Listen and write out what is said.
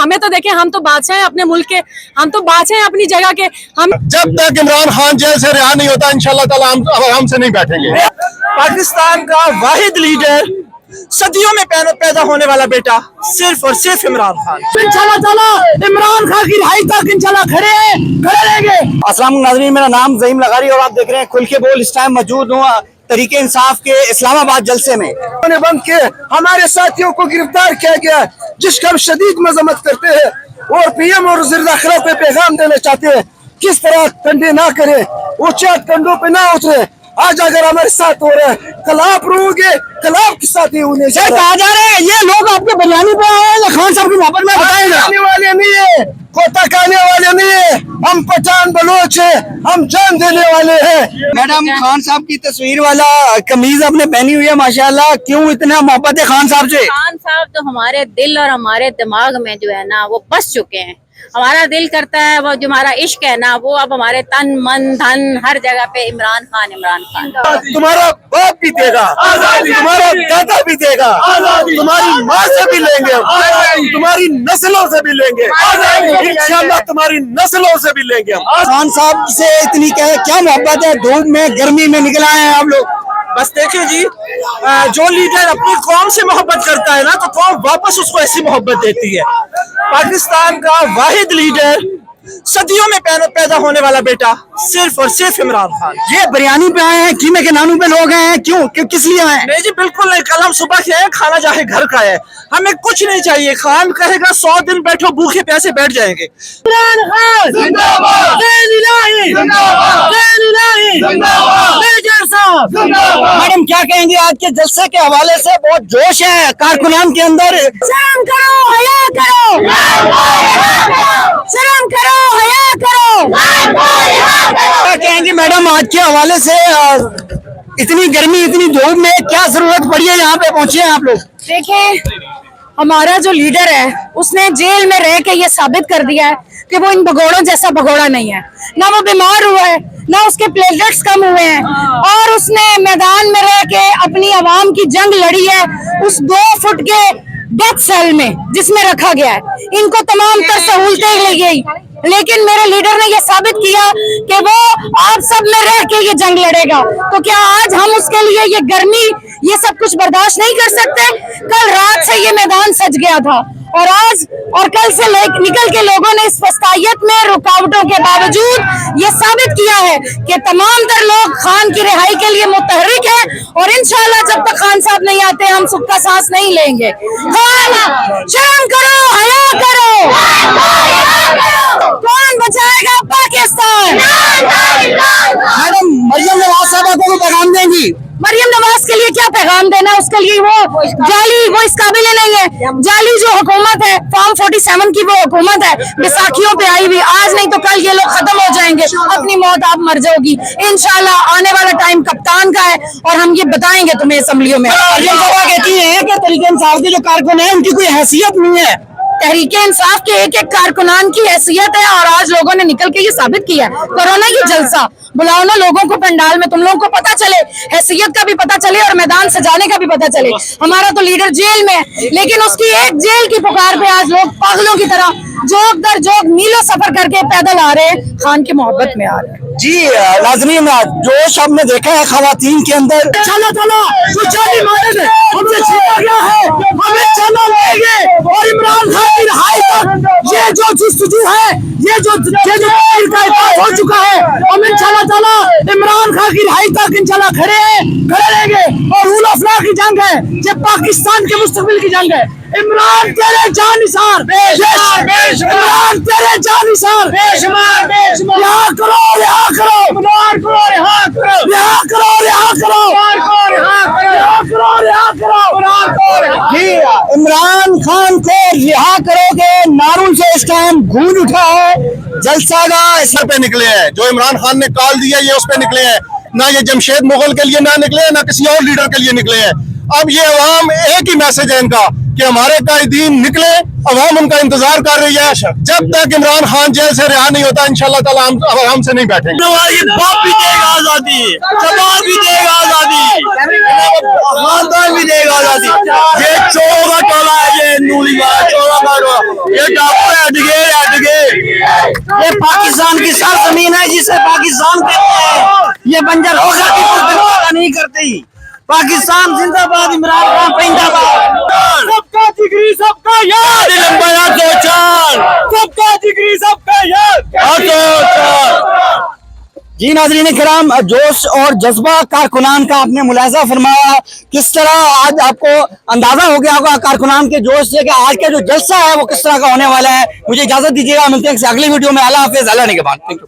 हमें तो देखें, हम तो बादशाह हैं अपने मुल्क के, हम तो बादशाह हैं अपनी जगह के। हम जब तक इमरान खान जेल से रिहा नहीं होता इंशाल्लाह ताला हम आराम से नहीं बैठेंगे। पाकिस्तान का वाहिद लीडर, सदियों में पैदा होने वाला बेटा, सिर्फ और सिर्फ इमरान खान। इंशाल्लाह ताला इमरान खान की रिहाई तक इंशाल्लाह खड़े रहेंगे। अस्सलाम नाज़रीन, मेरा नाम ज़हीम लगारी और आप देख रहे हैं खुल के बोल। इस टाइम मौजूद हूँ तरीके इंसाफ के इस्लामाबाद जलसे में। उन्होंने बंद के हमारे साथियों को गिरफ्तार किया गया, जिसका हम शदीद मजम्मत करते हैं और पीएम और वज़ीर दाखिला पे पैगाम देना चाहते हैं, किस तरह कंधे ना करे, ऊंचे कंधों पे ना उतरे। आज अगर हमारे साथ हो रहे हैं, कल आप रहोगे, कल आपके साथ ही होने से कहा जा रहे हैं। ये लोग आपके बिरयानी पे आए हैं, खान साहब की मोहब्बत में बताएंगे वाले नहीं है, कोता खाने वाले नहीं है, हम पठान बलोच है, हम जान देने वाले हैं। मैडम, खान साहब की तस्वीर वाला कमीज आपने पहनी हुई है, माशाल्लाह। क्यों इतना मोहब्बत है खान साहब से? खान साहब तो हमारे दिल और हमारे दिमाग में जो है ना वो बस चुके हैं। हमारा दिल करता है, वो जो हमारा इश्क है ना, वो अब हमारे तन मन धन हर जगह पे इमरान खान, इमरान खान। तुम्हारा बाप भी देगा, तुम्हारा दादा भी देगा, तुम्हारी माँ से भी लेंगे, तुम्हारी नस्लों से भी लेंगे, इंशाल्लाह तुम्हारी नस्लों से भी लेंगे हम। खान साहब से इतनी क्या मोहब्बत है? धूप में गर्मी में निकल आए हैं आप लोग। बस देखिए जी, जो लीडर अपनी कौम से मोहब्बत करता है ना, तो कौम वापस उसको ऐसी मोहब्बत देती है। पाकिस्तान का वाहिद लीडर, सदियों में पैदा होने वाला बेटा, सिर्फ और सिर्फ इमरान खान। ये बिरयानी पे आए हैं, कीमे के नानू पे लोग हैं, क्यों किस लिए आए हैं? नहीं जी, बिल्कुल नहीं। कल हम सुबह के आए, खाना चाहे घर का है, हमें कुछ नहीं चाहिए। खान कहेगा 100 दिन बैठो भूखे प्यासे बैठ जाएंगे। इमरान खान जिंदाबाद, मैडम क्या कहेंगे? आज के जलसे के हवाले से बहुत जोश है कारकुनान के अंदर। शर्म करो, हया करो, शर्म करो, हया करो। क्या कहेंगे मैडम आज के हवाले से? इतनी गर्मी, इतनी धूप में क्या जरूरत पड़ी है यहाँ पे पहुँचे हैं आप लोग? देखें, हमारा जो लीडर है उसने जेल में रह के ये साबित कर दिया है कि वो इन भगोड़ों जैसा भगोड़ा नहीं है। ना वो बीमार हुआ है, ना उसके प्लेटलेट्स कम हुए हैं, और उसने मैदान में रह के अपनी आवाम की जंग लड़ी है उस 2 फुट के डेथ सेल में जिसमें रखा गया है। इनको तमाम तर सहूलतें ली गई, लेकिन मेरे लीडर ने यह साबित किया कि वो आप सब में रह के ये जंग लड़ेगा। तो क्या आज हम उसके लिए ये गर्मी, ये सब कुछ बर्दाश्त नहीं कर सकते? कल रात से ये मैदान सज गया था, और आज और कल से निकल के लोगों ने इस फस्तायत में रुकावटों के बावजूद ये साबित किया है कि तमाम तर लोग खान की रिहाई के लिए मुतहरिक है, और इंशाल्लाह जब तक खान साहब नहीं आते हम सुख का सांस नहीं लेंगे। शर्म करो, हया करो, कौन बचाएगा पाकिस्तान? मैडम, मरियम नवाज साहबा को पैगाम देंगी? मरियम नवाज के लिए क्या पैगाम देना, उसके लिए वो जाली, वो इस काबिल नहीं है। जाली जो हुकूमत है, फॉर्म 47 की वो हुकूमत है, बैसाखियों पे आई हुई, आज नहीं तो कल ये लोग खत्म हो जाएंगे, अपनी मौत आप मर जाओगी। इंशाल्लाह आने वाला टाइम कप्तान का है, और हम ये बताएंगे तुम्हें असम्बलियों में। मरियम साहबा कहती है कि तरीके इंसाफ के जो कारकुन है उनकी कोई हैसियत नहीं है। तहरीके इंसाफ के एक एक कारकुनान की हैसियत है, और आज लोगों ने निकल के ये साबित किया। करो ना ये जलसा, बुलाओ ना लोगों को पंडाल में, तुम लोगों को पता चले, हैसियत का भी पता चले और मैदान सजाने का भी पता चले। हमारा तो लीडर जेल में है, लेकिन उसकी एक जेल की पुकार पे आज लोग पागलों की तरह जोक दर जोक मीलों सफर करके पैदल आ रहे हैं, खान की मोहब्बत में आ रहे हैं। जी नाज़रीन, जोश हमने देखा है खवातीन के अंदर। चलो चलो, तो जाली मारे हमसे छीना गया है, हमें चलो लेंगे, और इमरान खान की रिहाई तक ये जो जुस्तजू है, ये जो का हो चुका है, हम इंशाल्लाह ताला इमरान खान की रिहाई तक इंशाल्लाह खड़े रहेंगे। और रूल ऑफ लॉ की जंग है, ये पाकिस्तान के मुस्तकबिल की जंग है। इमरान तेरे जानिसार, इमरान तेरे जानिसार, रिहा करो, रिहा करो, इमरान को रिहा करो, रिहा करो, रिहा करो, रिहा करो, रिहा करो। जी, इमरान खान को रिहा करोगे नारों से इस टाइम गूंज उठा है। जलसा का सर पे निकले हैं, जो इमरान खान ने कॉल दिया ये उस पे निकले हैं, ना ये जमशेद मुगल के लिए ना निकले, ना किसी और लीडर के लिए निकले हैं। अब ये अवाम, एक ही मैसेज है इनका कि हमारे कायदीन निकले, अवाम उनका इंतजार कर रही है। जब तक इमरान खान जेल से रिहा नहीं होता इंशाल्लाह ताला हम हमसे नहीं बैठेंगे। बाप भी देगा आजादी, जवाब भी देगा आजादी, खानदान भी देगा आजादी। ये चोरों का टोला है, ये नूली वाला चोरों का टोला, ये डाकू है, अडगे। ये पाकिस्तान की सरजमीन है जिसे पाकिस्तान कहते हैं। ये बंजर होकर भी कुछ परवाह नहीं करती। पाकिस्तान जिंदाबाद, इमरान खान जिंदाबाद। सबका जिगरी सबका याद, लंबा याद दो चार, सबका जिगरी सबका याद। जी नाज़रीन किराम, जोश और जज्बा कारकुनान का आपने मुलाहिज़ा फरमाया। किस तरह आज आपको अंदाजा हो गया होगा कारकुनान के जोश से कि आज का जो जलसा है वो किस तरह का होने वाला है। मुझे इजाजत दीजिएगा, मिलते हैं अगली वीडियो में। अल्लाह हाफिज़, अल्लाह निगहबान।